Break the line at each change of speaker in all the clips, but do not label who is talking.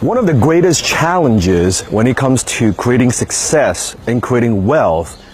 One of the greatest challenges when it comes to creating success and creating wealth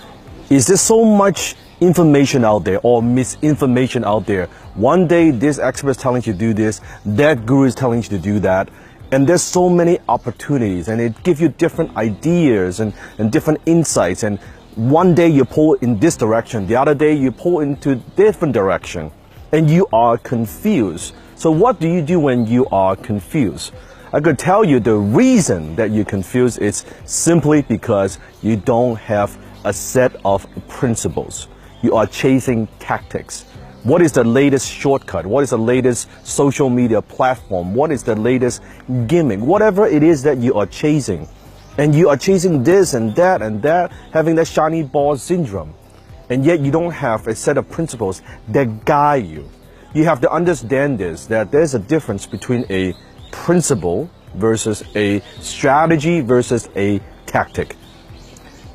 is there's so much information out there or misinformation out there. One day this expert is telling you to do this, that guru is telling you to do that, and there's so many opportunities and it gives you different ideas and different insights, and one day you pull in this direction, the other day you pull into different direction, and you are confused. So what do you do when you are confused? I could tell you the reason that you're confused is simply because you don't have a set of principles. You are chasing tactics. What is the latest shortcut? What is the latest social media platform? What is the latest gimmick? Whatever it is that you are chasing. And you are chasing this and that, having that shiny ball syndrome. And yet you don't have a set of principles that guide you. You have to understand this, that there's a difference between a principle versus a strategy versus a tactic.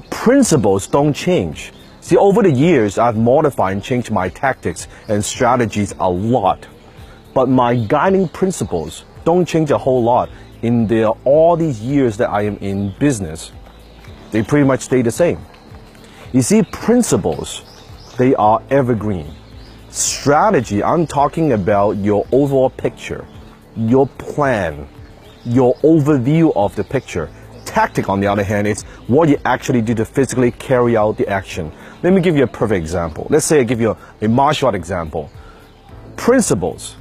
Principles don't change. See, over the years, I've modified and changed my tactics and strategies a lot. But my guiding principles don't change a whole lot in all these years that I am in business. They pretty much stay the same. You see, principles, they are evergreen. Strategy, I'm talking about your overall picture, your plan, your overview of the picture. Tactic, on the other hand, is what you actually do to physically carry out the action. Let me give you a perfect example. Let's say I give you a martial art example. Principles.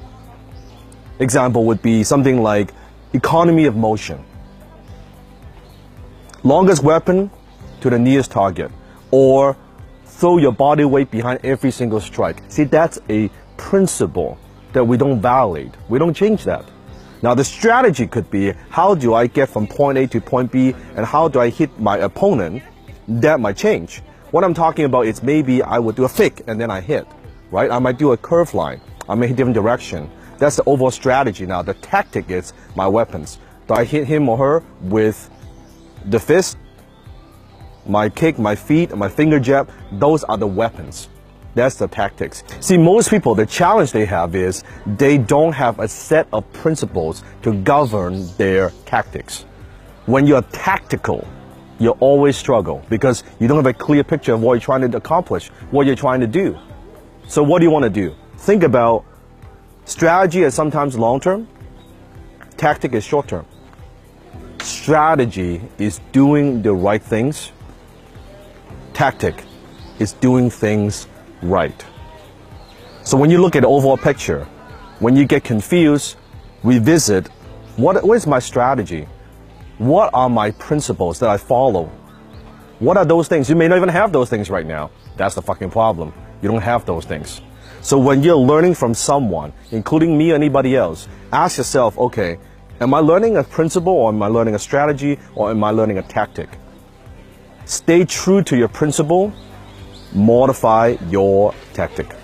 Example would be something like economy of motion. Longest weapon to the nearest target. Or throw your body weight behind every single strike. See, that's a principle that we don't violate. We don't change that. Now the strategy could be, how do I get from point A to point B and how do I hit my opponent? That might change. What I'm talking about is maybe I would do a fake and then I hit, right? I might do a curve line. I may hit different direction. That's the overall strategy. Now the tactic is my weapons. Do I hit him or her with the fist, my kick, my feet, my finger jab? Those are the weapons. That's the tactics. See, most people, the challenge they have is they don't have a set of principles to govern their tactics. When you're tactical, you always struggle because you don't have a clear picture of what you're trying to accomplish, what you're trying to do. So what do you want to do? Think about strategy as sometimes long-term, tactic is short-term. Strategy is doing the right things. Tactic is doing things right. So when you look at the overall picture, when you get confused, revisit, what is my strategy? What are my principles that I follow? What are those things? You may not even have those things right now. That's the fucking problem. You don't have those things. So when you're learning from someone, including me or anybody else, ask yourself, okay, am I learning a principle or am I learning a strategy or am I learning a tactic? Stay true to your principle, modify your tactic.